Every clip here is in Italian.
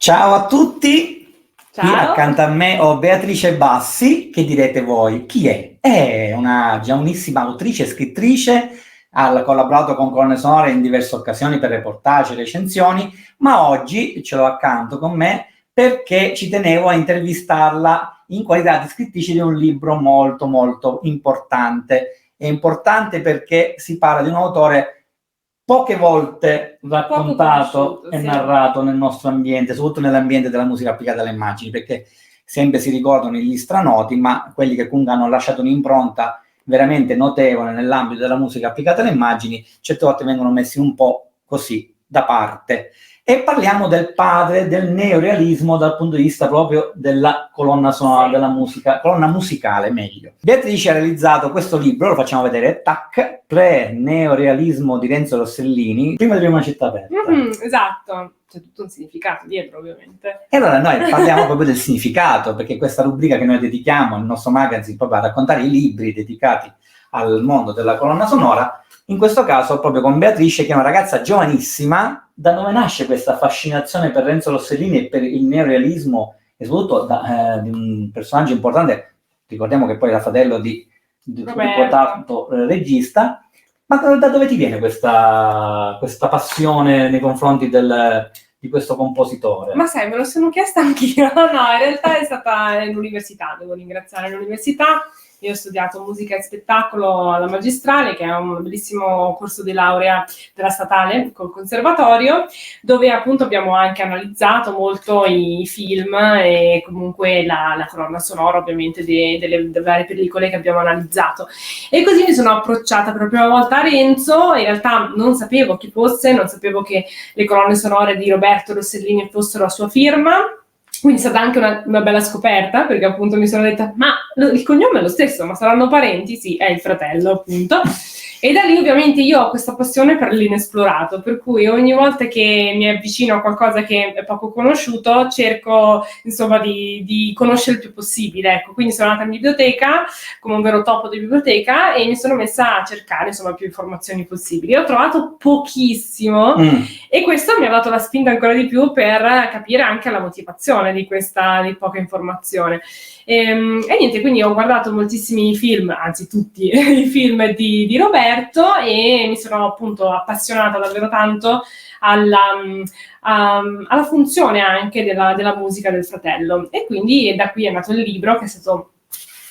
Ciao a tutti, qui Ciao. accanto a me ho Beatrice Bassi, che direte voi, chi è? È una giovanissima autrice e scrittrice, ha collaborato con colonne sonore in diverse occasioni per reportage e recensioni, ma oggi ce l'ho accanto con me perché ci tenevo a intervistarla in qualità di scrittrice di un libro molto molto importante. È importante perché si parla di un autore poche volte raccontato e narrato nel nostro ambiente, soprattutto nell'ambiente della musica applicata alle immagini, perché sempre si ricordano gli stranoti, ma quelli che comunque hanno lasciato un'impronta veramente notevole nell'ambito della musica applicata alle immagini, certe volte vengono messi un po' così da parte. E parliamo del padre del neorealismo dal punto di vista proprio della colonna sonora, della musica, colonna musicale meglio. Beatrice ha realizzato questo libro, lo facciamo vedere, TAC, pre-neorealismo di Renzo Rossellini, prima di Prima Città Aperta. Esatto, c'è tutto un significato dietro ovviamente. E allora noi parliamo proprio del significato, perché questa rubrica che noi dedichiamo al nostro magazine proprio a raccontare i libri dedicati al mondo della colonna sonora, in questo caso proprio con Beatrice, che è una ragazza giovanissima. Da dove nasce questa fascinazione per Renzo Rossellini e per il neorealismo, e soprattutto di un personaggio importante, ricordiamo che poi era fratello di quotato regista, ma da dove ti viene questa passione nei confronti di questo compositore? Ma sai, me lo sono chiesta anch'io. No, in realtà è stata l'università, devo ringraziare l'università. Io ho studiato musica e spettacolo alla magistrale, che è un bellissimo corso di laurea della statale col conservatorio, dove appunto abbiamo anche analizzato molto i film e comunque la colonna sonora ovviamente delle varie pellicole che abbiamo analizzato. E così mi sono approcciata per la prima volta a Renzo. In realtà non sapevo chi fosse, non sapevo che le colonne sonore di Roberto Rossellini fossero a sua firma. Quindi è stata anche una bella scoperta, perché appunto mi sono detta, ma il cognome è lo stesso, ma saranno parenti? Sì, è il fratello appunto. E da lì ovviamente io ho questa passione per l'inesplorato, per cui ogni volta che mi avvicino a qualcosa che è poco conosciuto cerco insomma di conoscere il più possibile, ecco. Quindi sono andata in biblioteca come un vero topo di biblioteca e mi sono messa a cercare insomma più informazioni possibili. Ho trovato pochissimo e questo mi ha dato la spinta ancora di più per capire anche la motivazione di poca informazione. E niente, quindi ho guardato moltissimi film, anzi tutti i film di Roberto, e mi sono appunto appassionata davvero tanto alla funzione anche della musica del fratello, e quindi da qui è nato il libro, che è stato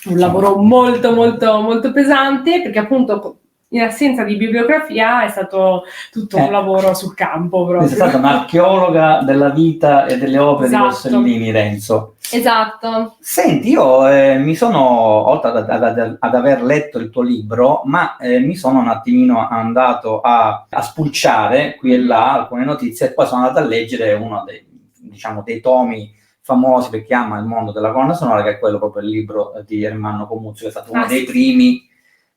un lavoro molto molto molto pesante, perché appunto in assenza di bibliografia è stato tutto un lavoro sul campo proprio. È stata un'archeologa della vita e delle opere di Rossellini, Renzo. Esatto. Senti, io mi sono, oltre ad aver letto il tuo libro, ma mi sono un attimino andato a spulciare qui e là alcune notizie, e poi sono andato a leggere uno dei tomi famosi per chi ama il mondo della colonna sonora, che è quello proprio il libro di Ermanno Comuzio, che è stato uno dei primi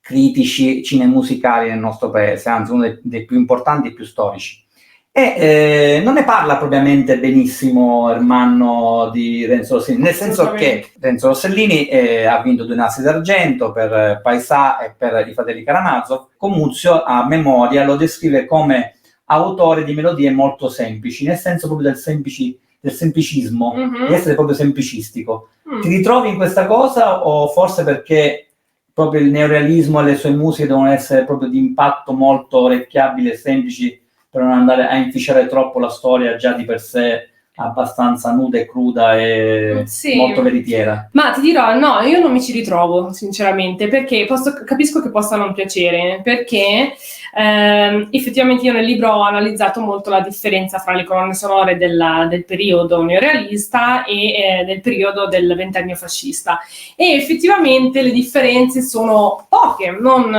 critici cinemusicali nel nostro paese, anzi uno dei più importanti e più storici. E non ne parla propriamente benissimo Ermanno di Renzo Rossellini, nel senso che Renzo Rossellini ha vinto 2 Nastri d'Argento per Paesà e per I Fratelli Karamazov. Comuzio, a memoria, lo descrive come autore di melodie molto semplici, nel senso proprio del semplicismo, di essere proprio semplicistico. Ti ritrovi in questa cosa, o forse perché proprio il neorealismo e le sue musiche devono essere proprio di impatto molto orecchiabili e semplici, per non andare a inficiare troppo la storia già di per sé abbastanza nuda e cruda e molto veritiera? Ma ti dirò, no, io non mi ci ritrovo sinceramente, perché capisco che possa non piacere, perché effettivamente io nel libro ho analizzato molto la differenza fra le colonne sonore del periodo neorealista e del periodo del ventennio fascista, e effettivamente le differenze sono poche, non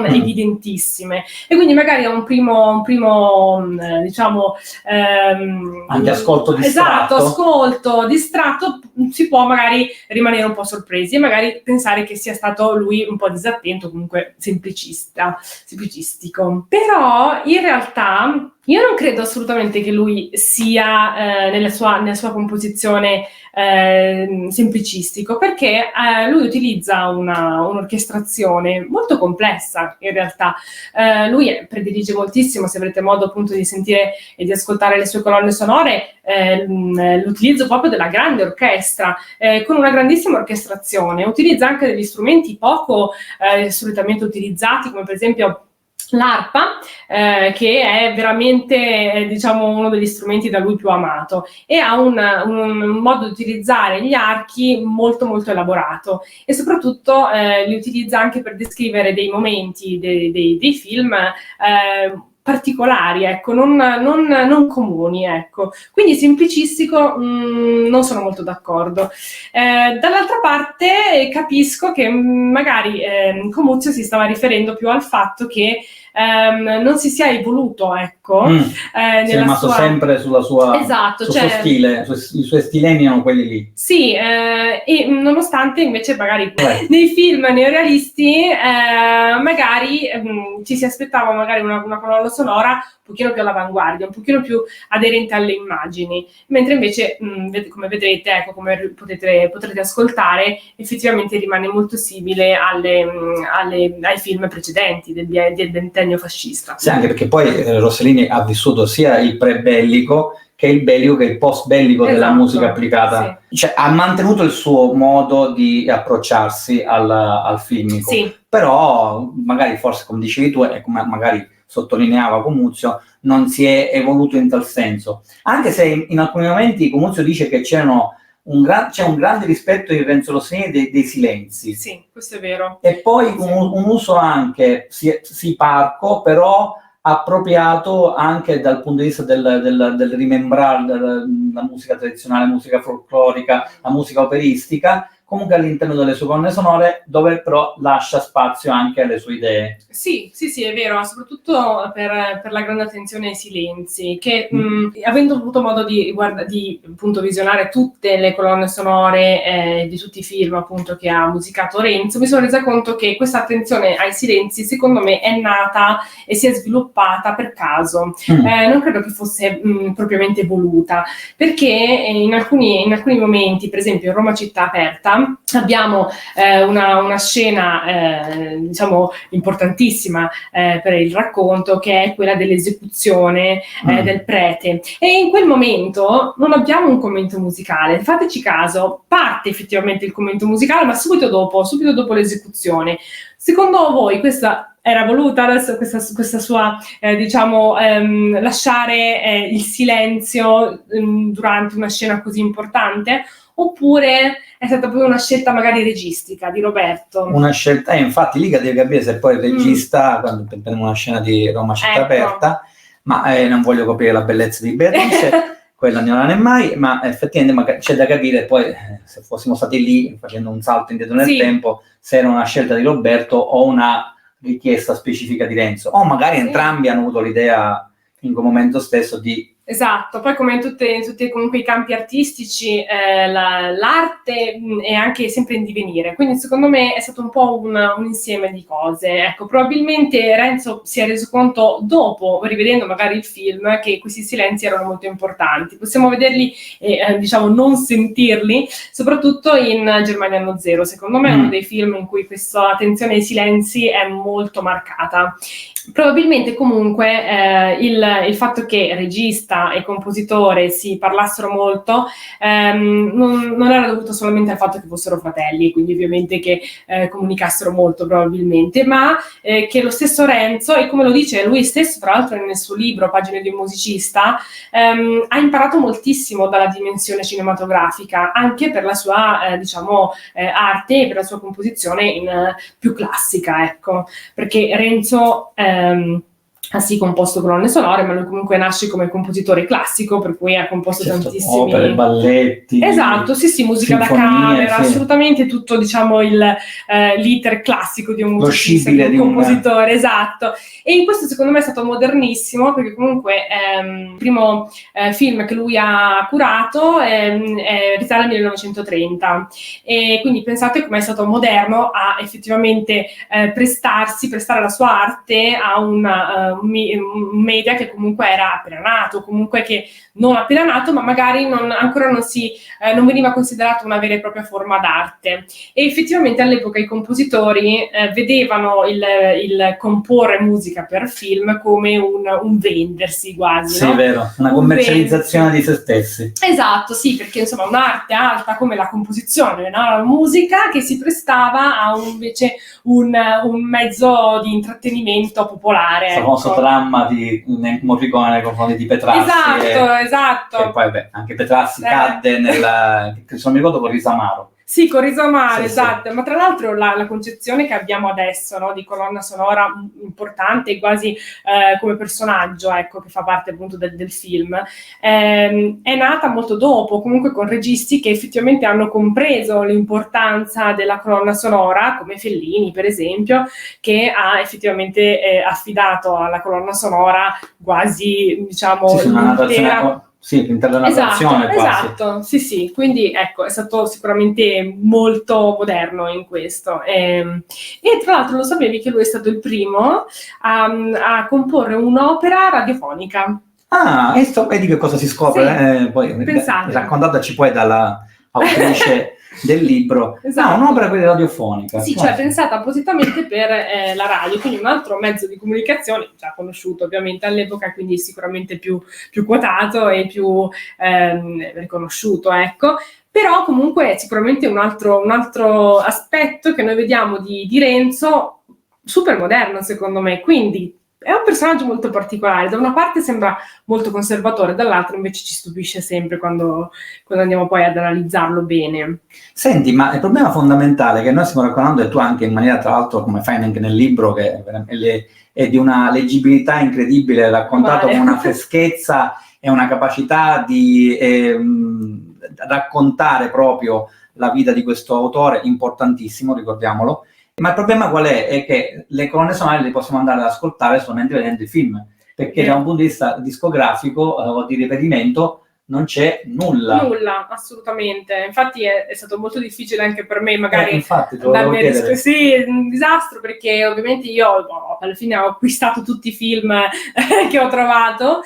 evidentissime, e quindi magari a un primo diciamo anche ascolto distratto. Esatto, ascolto distratto si può magari rimanere un po' sorpresi e magari pensare che sia stato lui un po' disattento, comunque semplicistico. classico, però in realtà io non credo assolutamente che lui sia nella sua composizione semplicistico, perché lui utilizza un'orchestrazione molto complessa in realtà. Lui predilige moltissimo, se avrete modo appunto di sentire e di ascoltare le sue colonne sonore, l'utilizzo proprio della grande orchestra, con una grandissima orchestrazione. Utilizza anche degli strumenti poco solitamente utilizzati, come per esempio l'arpa, che è veramente diciamo uno degli strumenti da lui più amato, e ha un modo di utilizzare gli archi molto molto elaborato, e soprattutto li utilizza anche per descrivere dei momenti dei film particolari, ecco, non comuni, ecco. Quindi semplicistico non sono molto d'accordo. Dall'altra parte capisco che magari Comuzio si stava riferendo più al fatto che non si sia evoluto, ecco. Si è rimasto sempre sulla sua, esatto, sul suo stile, i suoi stilemi erano quelli lì. Sì, e nonostante invece magari nei film neorealisti magari ci si aspettava magari una colonna sonora un pochino più all'avanguardia, un pochino più aderente alle immagini, mentre invece come vedrete, ecco, come potrete ascoltare, effettivamente rimane molto simile ai film precedenti del ventennio fascista. Sì, anche perché poi Rossellini ha vissuto sia il pre-bellico che il bellico che il post-bellico della musica applicata. Sì. Cioè, ha mantenuto il suo modo di approcciarsi al filmico. Sì. Però magari forse, come dicevi tu, e come magari sottolineava Comuzio, non si è evoluto in tal senso. Anche se in alcuni momenti Comuzio dice che c'è un grande rispetto di Renzo Rossellini dei silenzi. Sì, questo è vero. E poi un uso anche, sì, parco, però appropriato anche dal punto di vista del rimembrare la musica tradizionale, la musica folclorica, la musica operistica, comunque all'interno delle sue colonne sonore, dove però lascia spazio anche alle sue idee. Sì, è vero, soprattutto per la grande attenzione ai silenzi, che avendo avuto modo di appunto visionare tutte le colonne sonore di tutti i film appunto che ha musicato Renzo, mi sono resa conto che questa attenzione ai silenzi secondo me è nata e si è sviluppata per caso. Non credo che fosse propriamente voluta, perché in alcuni momenti, per esempio in Roma città aperta, abbiamo una scena diciamo importantissima per il racconto, che è quella dell'esecuzione del prete, e in quel momento non abbiamo un commento musicale. Fateci caso, parte effettivamente il commento musicale, ma subito dopo l'esecuzione. Secondo voi questa era voluta adesso, questa sua diciamo lasciare il silenzio durante una scena così importante? Oppure è stata proprio una scelta magari registica di Roberto? Una scelta, infatti lì devi capire se poi il regista, quando prendiamo una scena di Roma città aperta, ma non voglio coprire la bellezza di Beatrice, quella non è mai, ma effettivamente c'è da capire poi, se fossimo stati lì, facendo un salto indietro nel tempo, se era una scelta di Roberto o una richiesta specifica di Renzo, o magari entrambi hanno avuto l'idea in quel momento stesso di... Esatto, poi come in tutti comunque i campi artistici l'arte è anche sempre in divenire, quindi secondo me è stato un po' un insieme di cose. Ecco, probabilmente Renzo si è reso conto dopo, rivedendo magari il film, che questi silenzi erano molto importanti. Possiamo vederli e diciamo non sentirli, soprattutto in Germania Anno Zero. Secondo me è uno dei film in cui questa attenzione ai silenzi è molto marcata. Probabilmente comunque il fatto che regista e compositore si parlassero molto non era dovuto solamente al fatto che fossero fratelli, quindi ovviamente che comunicassero molto probabilmente, ma che lo stesso Renzo, e come lo dice lui stesso tra l'altro nel suo libro Pagine di un musicista, ha imparato moltissimo dalla dimensione cinematografica, anche per la sua diciamo arte e per la sua composizione più classica, ecco, perché Renzo ha sì composto colonne sonore, ma lui comunque nasce come compositore classico, per cui ha composto tantissimi... opere, balletti, Esatto, sì, musica da camera, sì. assolutamente tutto, diciamo, l'iter classico di un musicista, di un compositore, esatto. E in questo secondo me è stato modernissimo, perché comunque il primo film che lui ha curato risale al 1930, e quindi pensate com'è stato moderno a effettivamente prestare la sua arte a un media che comunque era appena nato, comunque che non appena nato, ma magari ancora non veniva considerato una vera e propria forma d'arte. E effettivamente all'epoca i compositori vedevano il comporre musica per film come un vendersi quasi, sì, no? Vero, una commercializzazione di se stessi. Esatto, sì, perché insomma un'arte alta come la composizione, no? La musica, che si prestava a invece un mezzo di intrattenimento popolare. Il famoso dramma di Morricone nei confronti di Petrassi. Esatto. E poi anche Petrassi cadde se non mi ricordo, con Risamaro. Sì, con Risamaro, sì, esatto. Sì. Ma tra l'altro la concezione che abbiamo adesso, no, di colonna sonora importante, quasi come personaggio, ecco, che fa parte appunto del film, è nata molto dopo, comunque con registi che effettivamente hanno compreso l'importanza della colonna sonora, come Fellini per esempio, che ha effettivamente affidato alla colonna sonora quasi, diciamo, l'intera... Sì, all'interno della narrazione quasi. Esatto, sì, quindi ecco, è stato sicuramente molto moderno in questo. E tra l'altro lo sapevi che lui è stato il primo a comporre un'opera radiofonica. Ah, e vedi che cosa si scopre? Sì, poi raccontataci poi dalla autrice del libro. Esatto. Un'opera quindi radiofonica. Sì, cioè pensata appositamente per la radio, quindi un altro mezzo di comunicazione già conosciuto ovviamente all'epoca, quindi sicuramente più quotato e più riconosciuto, ecco. Però comunque è sicuramente un altro aspetto che noi vediamo di Renzo, super moderno secondo me, quindi è un personaggio molto particolare, da una parte sembra molto conservatore, dall'altra invece ci stupisce sempre quando andiamo poi ad analizzarlo bene. Senti, ma il problema fondamentale che noi stiamo raccontando, e tu anche in maniera tra l'altro come fai anche nel libro, che è di una leggibilità incredibile, raccontato con una freschezza e una capacità di raccontare proprio la vita di questo autore, importantissimo, ricordiamolo. Ma il problema qual è? È che le colonne sonore le possiamo andare ad ascoltare solamente vedendo i film, perché da un punto di vista discografico o di ripetimento non c'è nulla. Nulla, assolutamente. Infatti è stato molto difficile anche per me, magari infatti, sì, un disastro, perché ovviamente io alla fine ho acquistato tutti i film che ho trovato,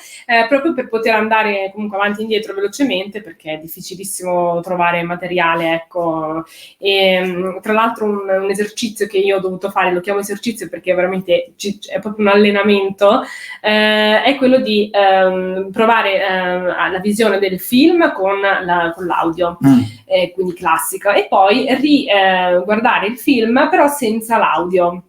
proprio per poter andare comunque avanti e indietro velocemente, perché è difficilissimo trovare materiale, ecco. E tra l'altro un esercizio che io ho dovuto fare, lo chiamo esercizio perché veramente è proprio un allenamento, è quello di provare la visione del film con l'audio, quindi classica, e poi guardare il film però senza l'audio.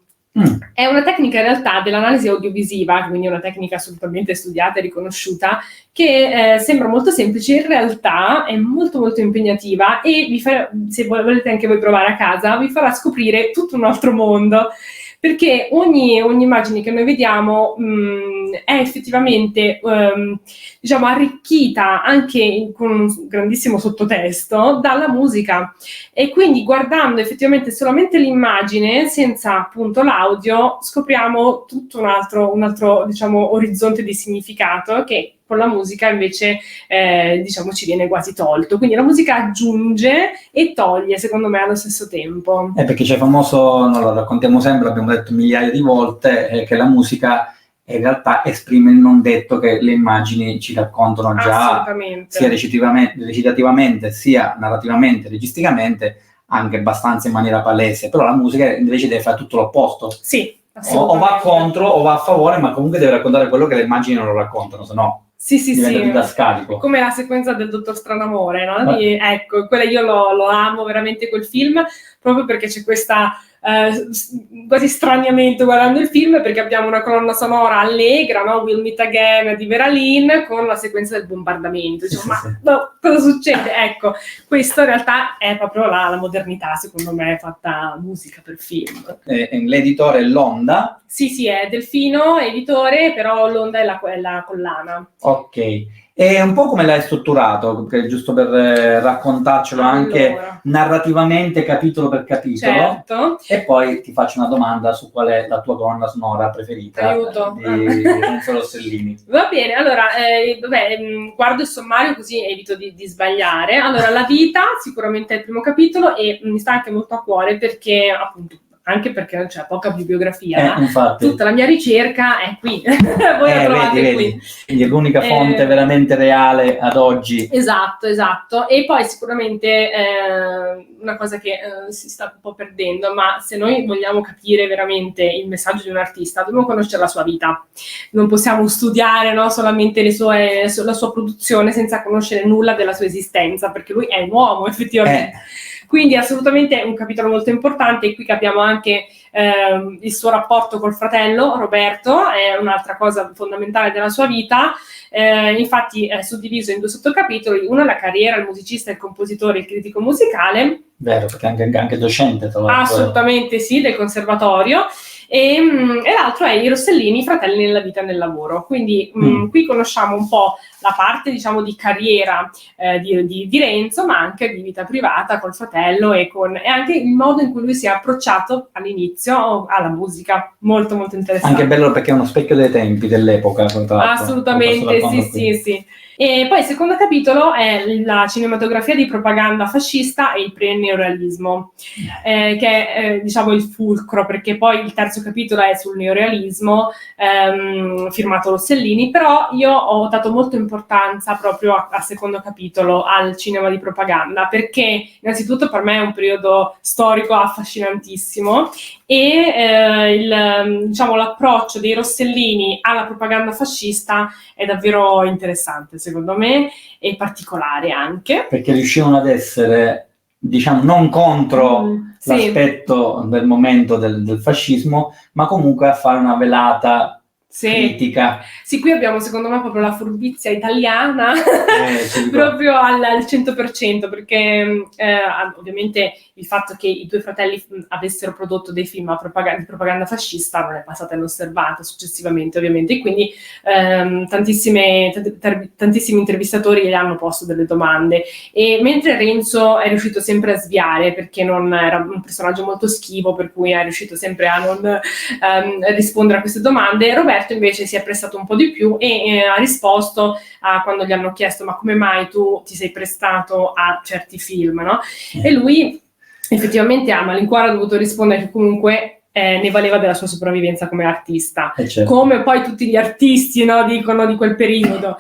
È una tecnica in realtà dell'analisi audiovisiva, quindi una tecnica assolutamente studiata e riconosciuta, che sembra molto semplice, in realtà è molto molto impegnativa e se volete anche voi provare a casa, vi farà scoprire tutto un altro mondo, perché ogni immagine che noi vediamo è effettivamente diciamo arricchita anche con un grandissimo sottotesto dalla musica, e quindi guardando effettivamente solamente l'immagine senza appunto l'audio scopriamo tutto un altro diciamo orizzonte di significato che con la musica invece diciamo ci viene quasi tolto. Quindi la musica aggiunge e toglie, secondo me, allo stesso tempo. Perché c'è famoso, non lo raccontiamo sempre, l'abbiamo detto migliaia di volte, che la musica in realtà esprime il non detto che le immagini ci raccontano già, sia recitativamente, sia narrativamente, registicamente, anche abbastanza in maniera palese. Però la musica invece deve fare tutto l'opposto. Sì, o va contro o va a favore, ma comunque deve raccontare quello che le immagini non lo raccontano, se no diventa didascalico. Come la sequenza del Dottor Stranamore, no? Ecco, quella io lo amo veramente quel film, proprio perché c'è questa quasi straniamente guardando il film, perché abbiamo una colonna sonora allegra, no? We'll Meet Again di Vera Lynn, con la sequenza del bombardamento. Diciamo, no, cosa succede? Ecco, questo in realtà è proprio la modernità, secondo me, fatta musica per film. L'editore è l'Onda? Sì, è Delfino, editore, però l'Onda è la collana. Ok. E un po' come l'hai strutturato, giusto per raccontarcelo anche narrativamente, capitolo per capitolo. Certo. E poi ti faccio una domanda su qual è la tua colonna sonora preferita di Renzo Rossellini. Va bene, allora, guardo il sommario così evito di sbagliare. Allora, La vita sicuramente è il primo capitolo e mi sta anche molto a cuore perché, appunto, anche perché c'è poca bibliografia, tutta la mia ricerca è qui, voi la trovate qui. Quindi è l'unica fonte veramente reale ad oggi. Esatto, e poi sicuramente una cosa che si sta un po' perdendo, ma se noi vogliamo capire veramente il messaggio di un artista, dobbiamo conoscere la sua vita, non possiamo studiare, no, solamente la sua produzione senza conoscere nulla della sua esistenza, perché lui è un uomo effettivamente. Quindi assolutamente un capitolo molto importante, e qui capiamo anche il suo rapporto col fratello Roberto, è un'altra cosa fondamentale della sua vita. Infatti è suddiviso in 2 sottocapitoli: uno è la carriera, il musicista, il compositore, il critico musicale. Vero, perché anche docente, tra l'altro. Assolutamente sì, del conservatorio. E l'altro è i Rossellini, fratelli nella vita e nel lavoro. Quindi qui conosciamo un po' la parte, diciamo, di carriera di Renzo, ma anche di vita privata col fratello e anche il modo in cui lui si è approcciato all'inizio alla musica. Molto molto interessante. Anche bello perché è uno specchio dei tempi dell'epoca. Assolutamente, sì. E poi il secondo capitolo è la cinematografia di propaganda fascista e il pre-neorealismo, che è diciamo il fulcro, perché poi il terzo capitolo è sul neorealismo, firmato Rossellini, però io ho dato molta importanza proprio al secondo capitolo, al cinema di propaganda, perché innanzitutto per me è un periodo storico affascinantissimo e diciamo, l'approccio dei Rossellini alla propaganda fascista è davvero interessante, secondo me, e particolare anche. Perché riuscivano ad essere, diciamo, non contro l'aspetto del momento del fascismo, ma comunque a fare una velata critica. Sì, qui abbiamo secondo me proprio la furbizia italiana proprio al 100%, perché ovviamente il fatto che i 2 fratelli avessero prodotto dei film di propaganda fascista non è passata inosservata successivamente, ovviamente, e quindi tantissimi intervistatori gli hanno posto delle domande, e mentre Renzo è riuscito sempre a sviare perché non era un personaggio molto schivo, per cui è riuscito sempre a non rispondere a queste domande, Roberto invece si è prestato un po' di più e ha risposto quando gli hanno chiesto: ma come mai tu ti sei prestato a certi film, no? E lui effettivamente a malincuore ha dovuto rispondere che comunque ne valeva della sua sopravvivenza come artista, certo. Come poi tutti gli artisti, no, dicono di quel periodo.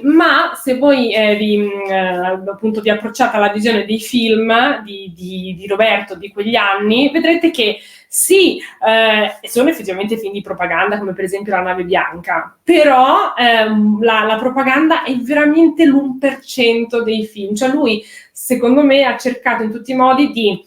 Ma se voi appunto vi approcciate alla visione dei film di Roberto di quegli anni, vedrete che sì, sono effettivamente film di propaganda, come per esempio La nave bianca, però la propaganda è veramente l'1% dei film. Cioè lui, secondo me, ha cercato in tutti i modi di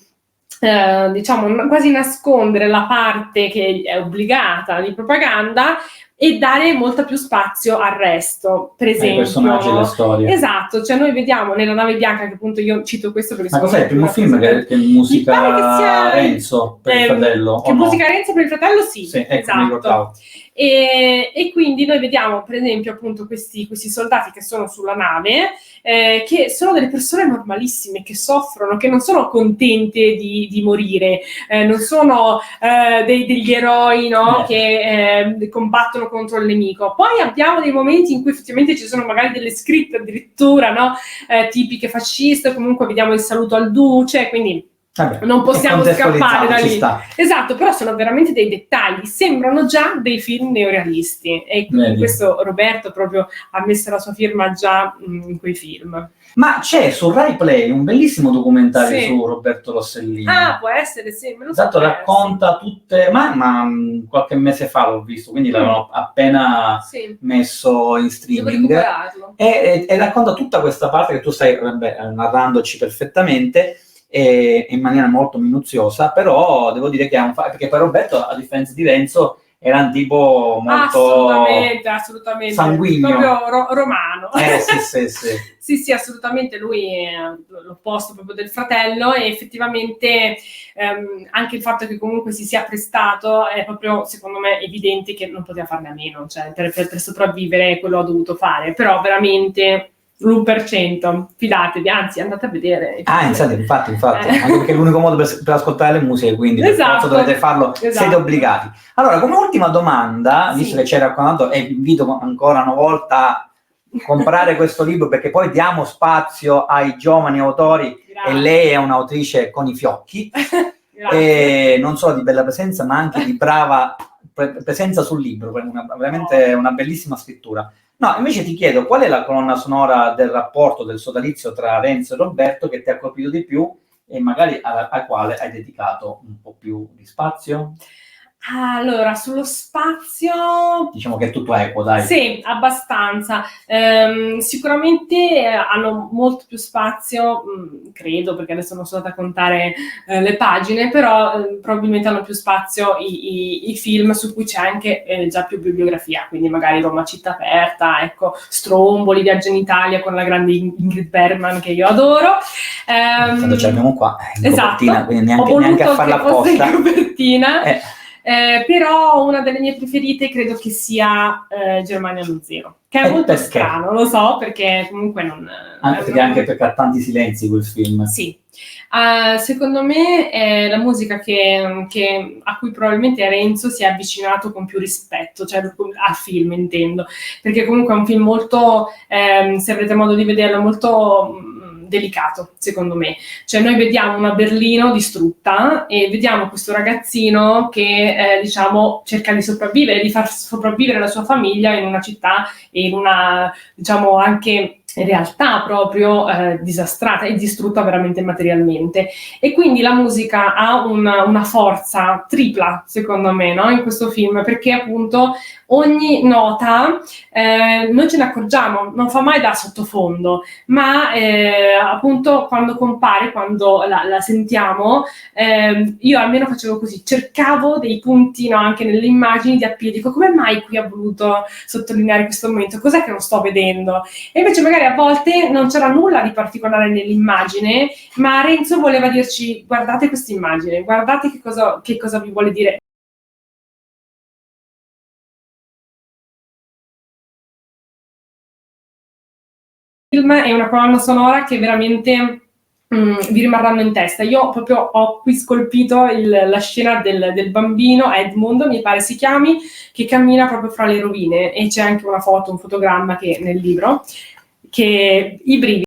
diciamo quasi nascondere la parte che è obbligata di propaganda e dare molto più spazio al resto, per esempio. I personaggi e le storie. Esatto, cioè noi vediamo nella nave bianca, che appunto io cito questo perché... Ma cos'è il primo film che musica Renzo per il fratello? Che musica Renzo per il fratello, sì esatto. E quindi noi vediamo per esempio appunto questi soldati che sono sulla nave, che sono delle persone normalissime, che soffrono, che non sono contente di morire, non sono degli eroi, no? Che combattono contro il nemico. Poi abbiamo dei momenti in cui effettivamente ci sono magari delle scritte addirittura, no? Tipiche fasciste, comunque vediamo il saluto al duce, quindi non possiamo scappare da lì. Esatto, però sono veramente dei dettagli, sembrano già dei film neorealisti, e quindi questo Roberto proprio ha messo la sua firma già in quei film. Ma c'è su Rai Play un bellissimo documentario su Roberto Rossellini. Può essere, sì, me lo so. Esatto, racconta tutte, ma qualche mese fa l'ho visto, quindi l'avevano appena messo in streaming. E racconta tutta questa parte che tu stai narrandoci perfettamente. in maniera molto minuziosa, però devo dire che perché poi Roberto, a differenza di Renzo, era un tipo molto assolutamente sanguigno, proprio romano. Sì. Sì, assolutamente, lui è l'opposto proprio del fratello, e effettivamente anche il fatto che comunque si sia prestato è proprio, secondo me, evidente che non poteva farne a meno, cioè per sopravvivere quello ha dovuto fare, però veramente l'1%, fidatevi, anzi andate a vedere. Infatti, anche perché è l'unico modo per ascoltare le musiche, quindi per forza dovete farlo, siete obbligati. Allora, come ultima domanda, visto che ci hai raccontato, e vi invito ancora una volta a comprare questo libro, perché poi diamo spazio ai giovani autori. Grazie. E lei è un'autrice con i fiocchi, e non solo di bella presenza, ma anche di brava presenza sul libro, veramente una bellissima scrittura. No, invece ti chiedo, qual è la colonna sonora del rapporto, del sodalizio tra Renzo e Roberto che ti ha colpito di più e magari al quale hai dedicato un po' più di spazio? Allora, sullo spazio... Diciamo che è tutto equo, dai. Sì, abbastanza. Sicuramente hanno molto più spazio, credo, perché adesso non sono andata a contare le pagine, però probabilmente hanno più spazio i film su cui c'è anche già più bibliografia, quindi magari Roma città aperta, ecco, Stromboli, Viaggio in Italia con la grande Ingrid Bergman che io adoro. Quando ce l'abbiamo qua, in copertina, esatto, quindi neanche a farla apposta. In copertina. Però una delle mie preferite credo che sia Germania allo zero, che è molto strano, lo so, perché comunque non... Anche perché ha tanti silenzi quel film. Sì. Secondo me è la musica a cui probabilmente Renzo si è avvicinato con più rispetto, cioè al film intendo, perché comunque è un film molto, se avrete modo di vederlo, molto delicato, secondo me. Cioè noi vediamo una Berlino distrutta e vediamo questo ragazzino che diciamo cerca di sopravvivere, di far sopravvivere la sua famiglia in una città e in una, diciamo, anche in realtà proprio disastrata e distrutta veramente materialmente, e quindi la musica ha una forza tripla secondo me, no? In questo film, perché appunto ogni nota noi ce ne accorgiamo, non fa mai da sottofondo, ma appunto quando compare, quando la sentiamo, io almeno facevo così, cercavo dei punti, no, anche nelle immagini di appiglio, dico come mai qui ha voluto sottolineare questo momento, cos'è che non sto vedendo? E invece magari a volte non c'era nulla di particolare nell'immagine, ma Renzo voleva dirci guardate questa immagine, guardate che cosa vi vuole dire. Il film è una colonna sonora che veramente vi rimarranno in testa. Io proprio ho qui scolpito la scena del bambino, Edmund mi pare si chiami, che cammina proprio fra le rovine, e c'è anche una foto, un fotogramma che nel libro, che i brividi.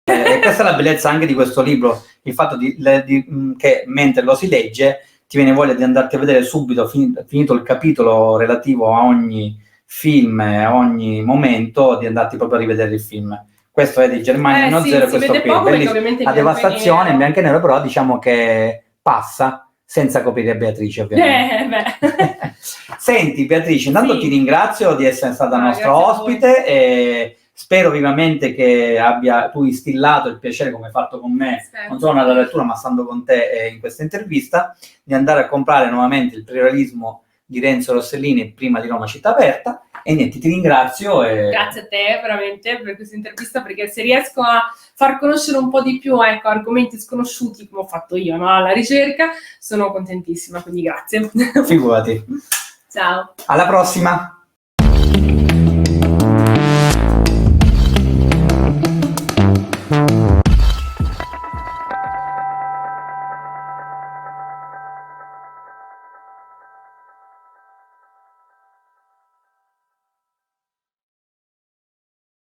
Questa è la bellezza anche di questo libro, il fatto che mentre lo si legge ti viene voglia di andarti a vedere subito, finito il capitolo relativo a ogni film, a ogni momento, di andarti proprio a rivedere il film. Questo è di Germania allo zero, questo qui, la devastazione in bianco e nero, però diciamo che passa senza coprire Beatrice, ovviamente. Senti Beatrice, intanto ti ringrazio di essere stata nostra ospite e spero vivamente che abbia tu instillato il piacere, come hai fatto con me, non solo nella lettura ma stando con te in questa intervista, di andare a comprare nuovamente il Pluralismo di Renzo Rossellini prima di Roma città aperta. E niente, ti ringrazio. Grazie a te veramente per questa intervista, perché se riesco a far conoscere un po' di più, ecco, argomenti sconosciuti come ho fatto io, no, alla ricerca, sono contentissima, quindi grazie. Figurati. Ciao. Alla prossima.